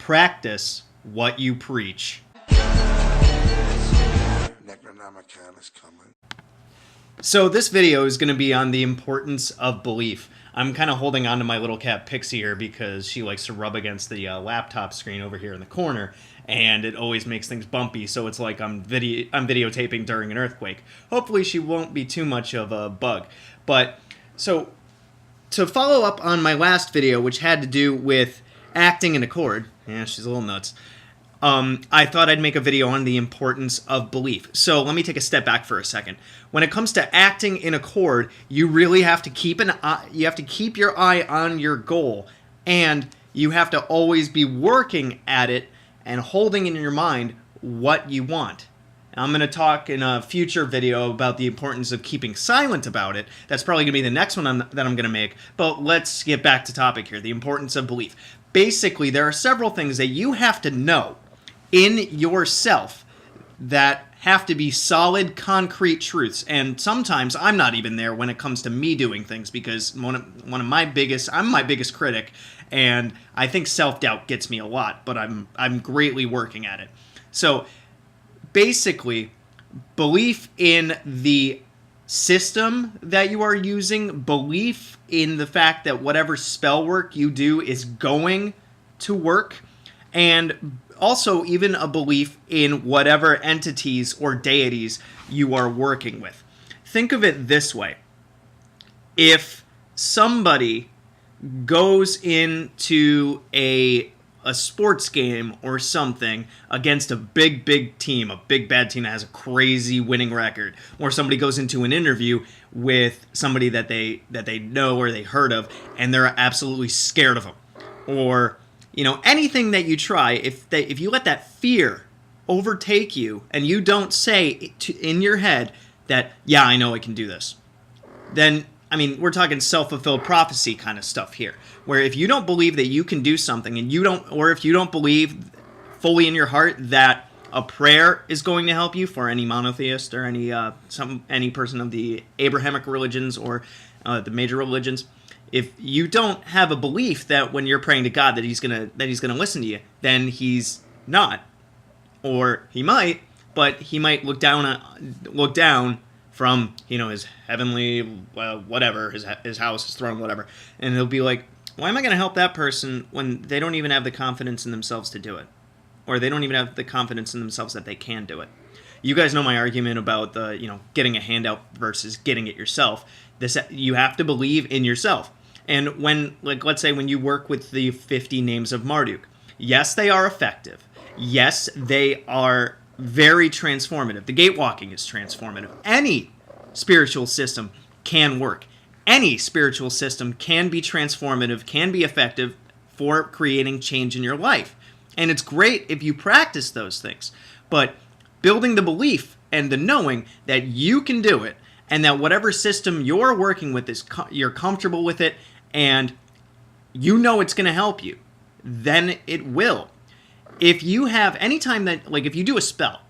practice what you preach. So this video is going to be on the importance of belief. I'm kind of holding on to my little cat Pixie here because she likes to rub against the laptop screen over here in the corner, and it always makes things bumpy, so it's like I'm videotaping during an earthquake. Hopefully she won't be too much of a bug. But so to follow up on my last video, which had to do with acting in a chord, yeah, she's a little nuts, I thought I'd make a video on the importance of belief. So let me take a step back for a second. When it comes to acting in a chord, you really have to keep your eye on your goal, and you have to always be working at it and holding in your mind what you want. I'm going to talk in a future video about the importance of keeping silent about it. That's probably going to be the next one that I'm going to make. But let's get back to topic here, the importance of belief. Basically, there are several things that you have to know in yourself that have to be solid, concrete truths. And sometimes I'm not even there when it comes to me doing things, because I'm my biggest critic, and I think self-doubt gets me a lot, but I'm greatly working at it. So basically, belief in the system that you are using, belief in the fact that whatever spell work you do is going to work, and also even a belief in whatever entities or deities you are working with. Think of it this way. If somebody goes into a sports game or something against a big team, a big bad team that has a crazy winning record, or somebody goes into an interview with somebody that they know or they heard of and they're absolutely scared of them, or anything that you try, if you let that fear overtake you and you don't say in your head that, yeah, I know I can do this, then, we're talking self-fulfilled prophecy kind of stuff here, where if you don't believe that you can do something, and if you don't believe fully in your heart that a prayer is going to help you, for any monotheist or any person of the Abrahamic religions or the major religions, if you don't have a belief that when you're praying to God that he's gonna listen to you, then he's not, or he might, but he might look down from his heavenly whatever, his house, his throne, whatever, and he'll be like, why am I going to help that person when they don't even have the confidence in themselves to do it, or they don't even have the confidence in themselves that they can do it? You guys know my argument about the getting a handout versus getting it yourself. You have to believe in yourself. And let's say when you work with the 50 names of Marduk, yes, they are effective. Yes, they are very transformative. The gate walking is transformative. Any spiritual system can work. Any spiritual system can be transformative, can be effective for creating change in your life. And it's great if you practice those things. But building the belief and the knowing that you can do it, and that whatever system you're working with you're comfortable with it, and it's going to help you, then it will. If you have anytime that, if you do a spell,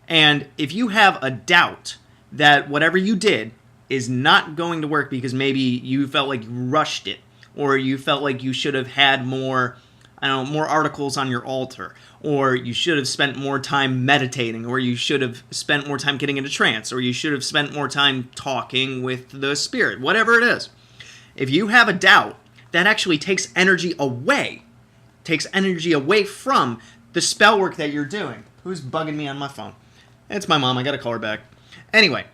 and if you have a doubt that whatever you did is not going to work because maybe you felt like you rushed it, or you felt like you should have had more articles on your altar, or you should have spent more time meditating, or you should have spent more time getting into trance, or you should have spent more time talking with the spirit, whatever it is. If you have a doubt, that actually takes energy away from the spell work that you're doing. Who's bugging me on my phone? It's my mom. I gotta call her back. Anyway,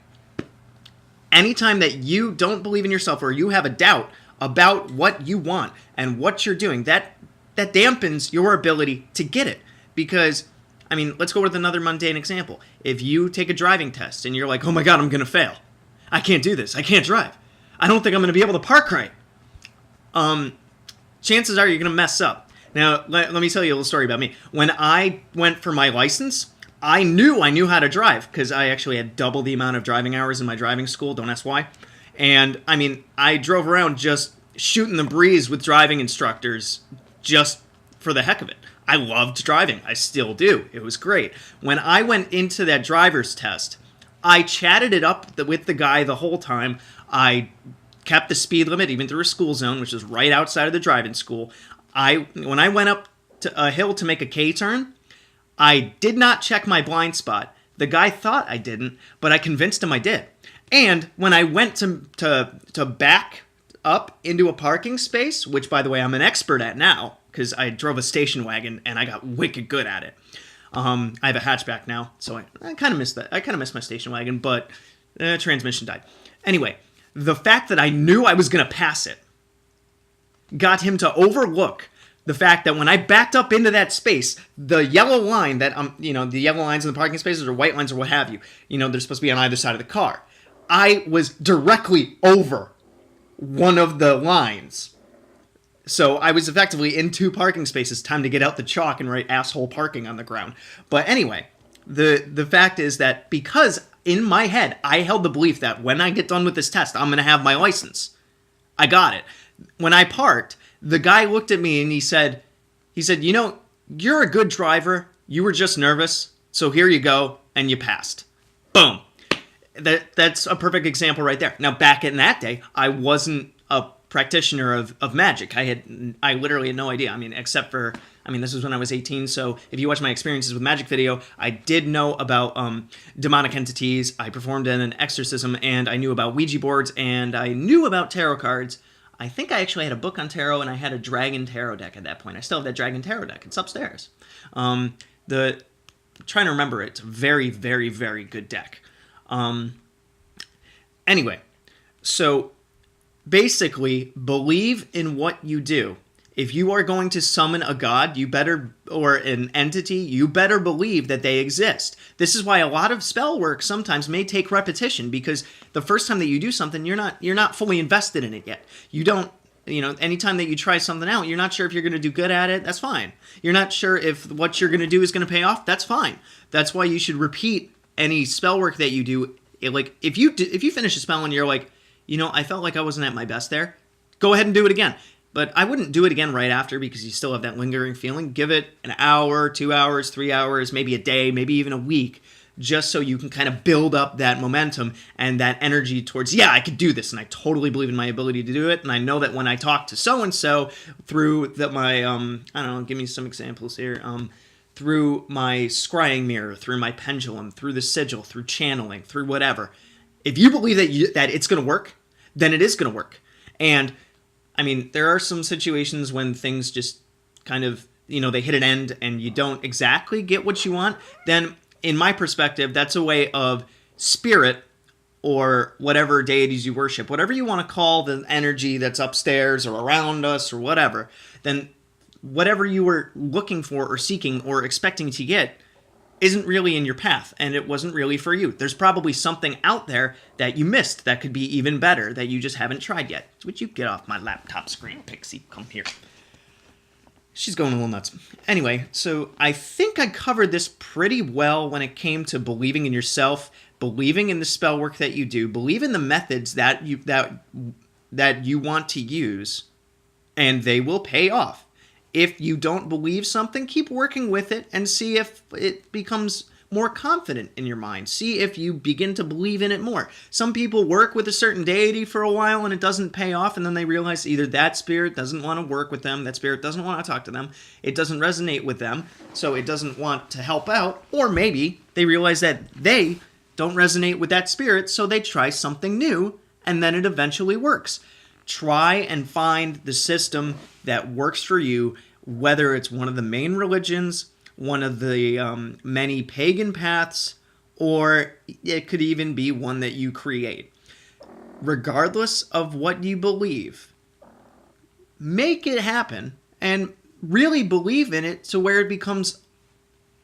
anytime that you don't believe in yourself, or you have a doubt about what you want and what you're doing, that dampens your ability to get it. Because, let's go with another mundane example. If you take a driving test and you're like, oh my God, I'm gonna fail. I can't do this. I can't drive. I don't think I'm gonna be able to park right. Chances are you're gonna mess up. Now, let me tell you a little story about me. When I went for my license, I knew how to drive, because I actually had double the amount of driving hours in my driving school. Don't ask why. And, I drove around just shooting the breeze with driving instructors just for the heck of it. I loved driving. I still do. It was great. When I went into that driver's test, I chatted it up with the guy the whole time. I kept the speed limit even through a school zone, which is right outside of the driving school. When I went up a hill to make a K-turn. I did not check my blind spot. The guy thought I didn't, but I convinced him I did. And when I went to back up into a parking space, which, by the way, I'm an expert at now, because I drove a station wagon and I got wicked good at it. I have a hatchback now, so I kind of missed that. I kind of missed my station wagon, but transmission died. Anyway, the fact that I knew I was going to pass it got him to overlook the fact that when I backed up into that space, the yellow line that, the yellow lines in the parking spaces or white lines or what have you, they're supposed to be on either side of the car. I was directly over one of the lines. So I was effectively in 2 parking spaces. Time to get out the chalk and write asshole parking on the ground. But anyway, the fact is that because in my head, I held the belief that when I get done with this test, I'm going to have my license. I got it. When I parked, the guy looked at me and he said, you're a good driver. You were just nervous. So here you go. And you passed. Boom. That's a perfect example right there. Now, back in that day, I wasn't a practitioner of Magick. I literally had no idea. Except for, this was when I was 18. So if you watch my experiences with Magick video, I did know about demonic entities. I performed in an exorcism, and I knew about Ouija boards, and I knew about tarot cards. I think I actually had a book on tarot, and I had a dragon tarot deck at that point. I still have that dragon tarot deck. It's upstairs. I'm trying to remember it. It's a very, very, very good deck. Anyway, so basically, believe in what you do. If you are going to summon a god, or an entity, you better believe that they exist. This is why a lot of spell work sometimes may take repetition, because the first time that you do something, you're not fully invested in it yet. You don't, anytime that you try something out, you're not sure if you're going to do good at it, that's fine. You're not sure if what you're going to do is going to pay off, that's fine. That's why you should repeat any spell work that you do. Like, if you finish a spell and you're like, I felt like I wasn't at my best there, go ahead and do it again. But I wouldn't do it again right after, because you still have that lingering feeling. Give it an hour, 2 hours, 3 hours, maybe a day, maybe even a week, just so you can kind of build up that momentum and that energy towards, I could do this, and I totally believe in my ability to do it, and I know that when I talk to so-and-so through my, give me some examples here, through my scrying mirror, through my pendulum, through the sigil, through channeling, through whatever. If you believe that it's going to work, then it is going to work. And there are some situations when things just kind of, they hit an end and you don't exactly get what you want. Then, in my perspective, that's a way of spirit, or whatever deities you worship, whatever you want to call the energy that's upstairs or around us or whatever, then whatever you were looking for or seeking or expecting to get isn't really in your path, and it wasn't really for you. There's probably something out there that you missed that could be even better, that you just haven't tried yet. Would you get off my laptop screen, Pixie? Come here. She's going a little nuts. Anyway, so I think I covered this pretty well when it came to believing in yourself, believing in the spell work that you do, believe in the methods that you want to use, and they will pay off. If you don't believe something, keep working with it and see if it becomes more confident in your mind. See if you begin to believe in it more. Some people work with a certain deity for a while and it doesn't pay off, and then they realize either that spirit doesn't want to work with them, that spirit doesn't want to talk to them, it doesn't resonate with them, so it doesn't want to help out, or maybe they realize that they don't resonate with that spirit, so they try something new, and then it eventually works. Try and find the system that works for you, whether it's one of the main religions, one of the many pagan paths, or it could even be one that you create. Regardless of what you believe, make it happen and really believe in it to where it becomes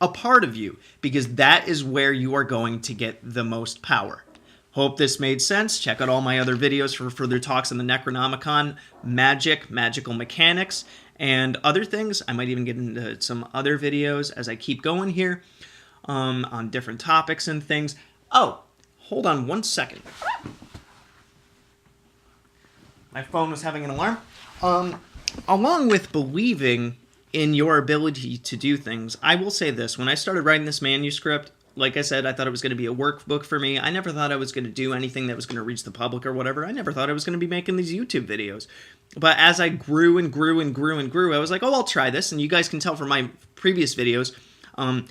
a part of you, because that is where you are going to get the most power. Hope this made sense. Check out all my other videos for further talks on the Necronomicon, magic, magical mechanics, and other things. I might even get into some other videos as I keep going here on different topics and things. Oh, hold on one second. My phone was having an alarm. Along with believing in your ability to do things, I will say this. When I started writing this manuscript, like I said, I thought it was going to be a workbook for me. I never thought I was going to do anything that was going to reach the public or whatever. I never thought I was going to be making these YouTube videos. But as I grew and grew and grew and grew, I was like, oh, I'll try this. And you guys can tell from my previous videos, I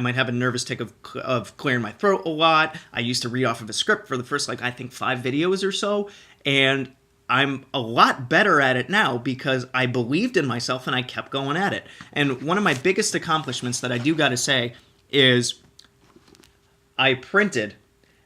might have a nervous tick of clearing my throat a lot. I used to read off of a script for the first, I think 5 videos or so. And I'm a lot better at it now because I believed in myself and I kept going at it. And one of my biggest accomplishments that I do got to say is I printed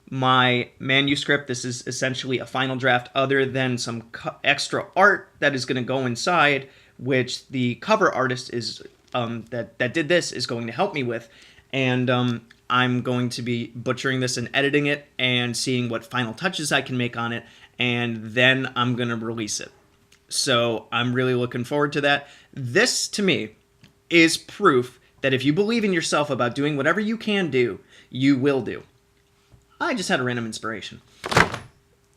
my manuscript. This is essentially a final draft other than some extra art that is going to go inside, which the cover artist is that did this is going to help me with. And I'm going to be butchering this and editing it and seeing what final touches I can make on it. And then I'm going to release it. So I'm really looking forward to that. This, to me, is proof that if you believe in yourself about doing whatever you can do, you will do. I just had a random inspiration.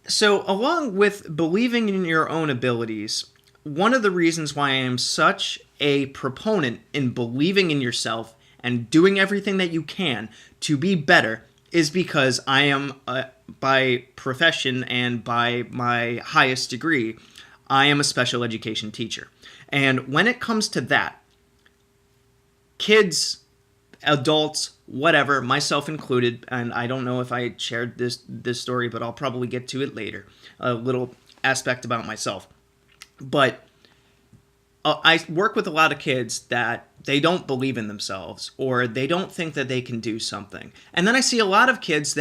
So along with believing in your own abilities, one of the reasons why I am such a proponent in believing in yourself and doing everything that you can to be better is because I am, by profession and by my highest degree, I am a special education teacher. And when it comes to that, kids, adults, whatever, myself included, and I don't know if I shared this story, but I'll probably get to it later, a little aspect about myself. But I work with a lot of kids that they don't believe in themselves or they don't think that they can do something. And then I see a lot of kids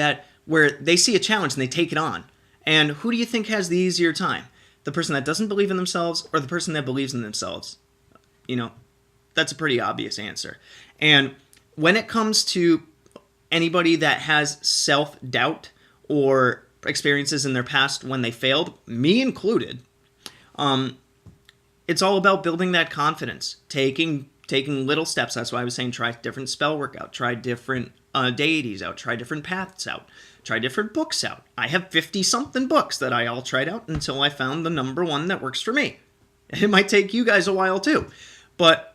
where they see a challenge and they take it on. And who do you think has the easier time? The person that doesn't believe in themselves or the person that believes in themselves? That's a pretty obvious answer. And when it comes to anybody that has self-doubt or experiences in their past when they failed, me included, it's all about building that confidence, taking little steps. That's why I was saying try different spell work out, try different deities out, try different paths out, try different books out. I have 50-something books that I all tried out until I found the number one that works for me. It might take you guys a while too. But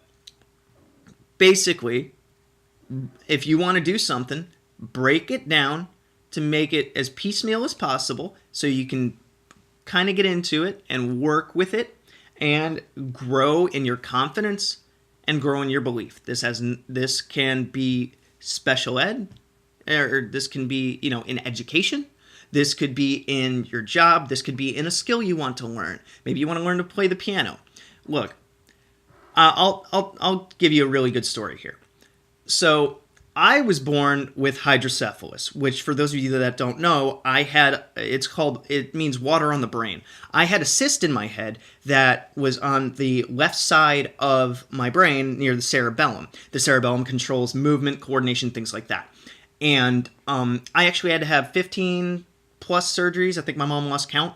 basically, if you want to do something, break it down to make it as piecemeal as possible so you can kind of get into it and work with it and grow in your confidence and grow in your belief. This can be special ed, or this can be, in education. This could be in your job. This could be in a skill you want to learn. Maybe you want to learn to play the piano. Look, I'll give you a really good story here. So I was born with hydrocephalus, which for those of you that don't know, it means water on the brain. I had a cyst in my head that was on the left side of my brain near the cerebellum. The cerebellum controls movement, coordination, things like that. And I actually had to have 15 plus surgeries. I think my mom lost count.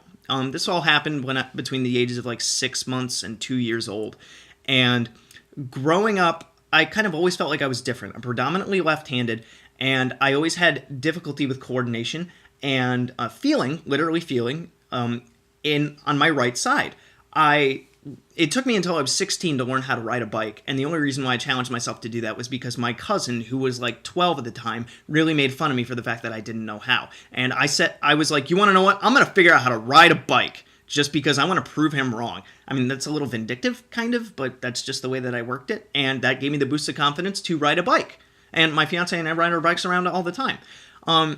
This all happened between the ages of 6 months and 2 years old. And growing up, I kind of always felt like I was different. I'm predominantly left-handed, and I always had difficulty with coordination and literally feeling, on my right side. It took me until I was 16 to learn how to ride a bike, and the only reason why I challenged myself to do that was because my cousin, who was 12 at the time, really made fun of me for the fact that I didn't know how. And I was like, you want to know what? I'm going to figure out how to ride a bike. Just because I want to prove him wrong. I mean, that's a little vindictive, kind of, but that's just the way that I worked it, and that gave me the boost of confidence to ride a bike. And my fiance and I ride our bikes around all the time. I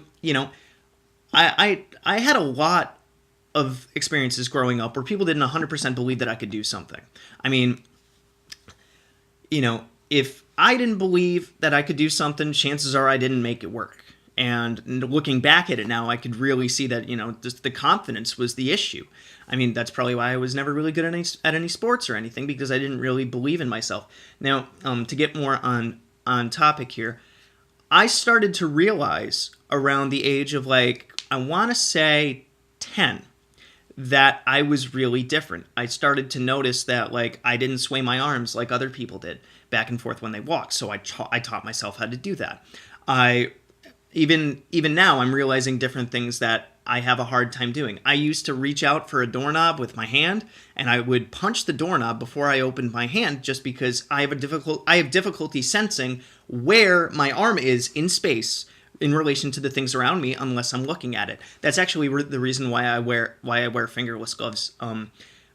had a lot of experiences growing up where people didn't 100% believe that I could do something. I mean, if I didn't believe that I could do something, chances are I didn't make it work. And looking back at it now, I could really see that, just the confidence was the issue. I mean, that's probably why I was never really good at any sports or anything, because I didn't really believe in myself. Now, to get more on topic here, I started to realize around the age of I want to say 10, that I was really different. I started to notice that I didn't sway my arms like other people did back and forth when they walked. So I taught myself how to do that. Even now, I'm realizing different things that I have a hard time doing. I used to reach out for a doorknob with my hand, and I would punch the doorknob before I opened my hand, just because I have difficulty sensing where my arm is in space in relation to the things around me unless I'm looking at it. That's actually the reason why I wear fingerless gloves,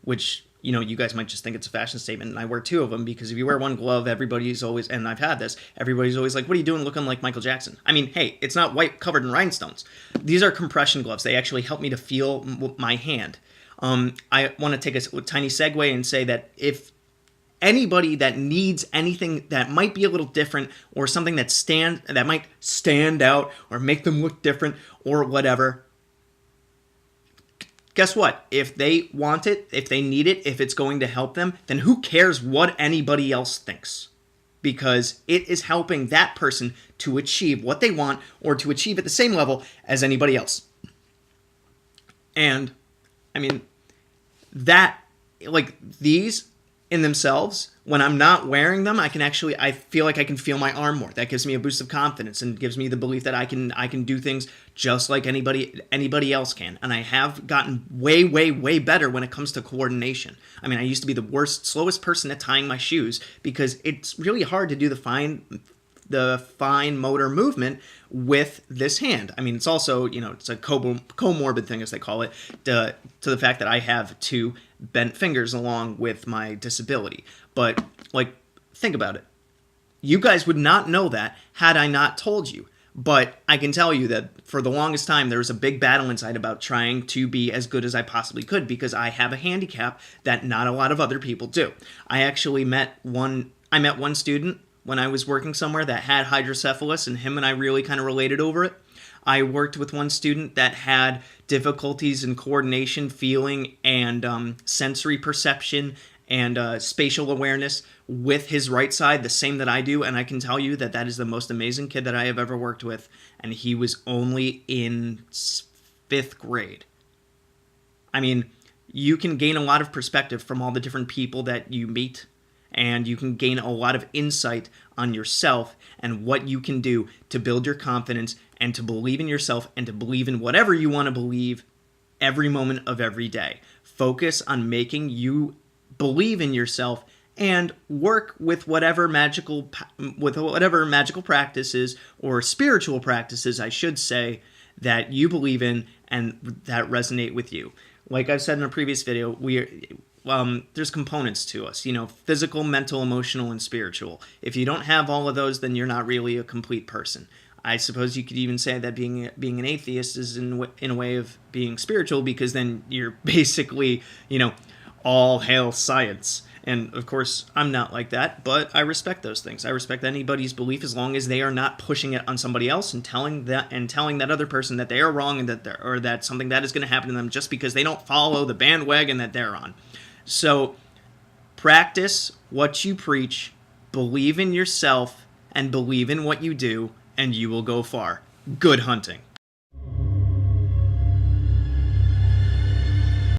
which, you know, you guys might just think it's a fashion statement, and I wear 2 of them, because if you wear one glove, everybody's always, and I've had this, everybody's always like, what are you doing looking like Michael Jackson? I mean, hey, it's not white covered in rhinestones. These are compression gloves. They actually help me to feel my hand. I want to take a tiny segue and say that if anybody that needs anything that might be a little different, or something that might stand out or make them look different or whatever, guess what? If they want it, if they need it, if it's going to help them, then who cares what anybody else thinks? Because it is helping that person to achieve what they want, or to achieve at the same level as anybody else. And, I mean, that, like, these in themselves, when I'm not wearing them, I feel like I can feel my arm more. That gives me a boost of confidence and gives me the belief that I can do things just like anybody else can. And I have gotten way, way, way better when it comes to coordination. I mean, I used to be the slowest person at tying my shoes, because it's really hard to do the fine motor movement with this hand. I mean, it's also, you know, it's a comorbid thing, as they call it, to the fact that I have 2 bent fingers along with my disability. But, like, think about it. You guys would not know that had I not told you. But I can tell you that for the longest time, there was a big battle inside about trying to be as good as I possibly could, because I have a handicap that not a lot of other people do. I actually met one student when I was working somewhere that had hydrocephalus, and him and I really kind of related over it. I worked with one student that had difficulties in coordination, feeling, and sensory perception, and spatial awareness with his right side, the same that I do, and I can tell you that that is the most amazing kid that I have ever worked with, and he was only in 5th grade. I mean, you can gain a lot of perspective from all the different people that you meet, and you can gain a lot of insight on yourself and what you can do to build your confidence and to believe in yourself and to believe in whatever you want to believe every moment of every day. Focus on making you believe in yourself, and work with whatever magical practices, or spiritual practices, I should say, that you believe in and that resonate with you. Like I've said in a previous video, there's components to us, you know, physical, mental, emotional, and spiritual. If you don't have all of those, then you're not really a complete person. I suppose you could even say that being an atheist is in a way of being spiritual, because then you're basically, you know, all hail science. And of course, I'm not like that, but I respect those things. I respect anybody's belief as long as they are not pushing it on somebody else and telling that other person that they are wrong, and that something that is going to happen to them just because they don't follow the bandwagon that they're on. So practice what you preach, believe in yourself, and believe in what you do, and you will go far. Good hunting.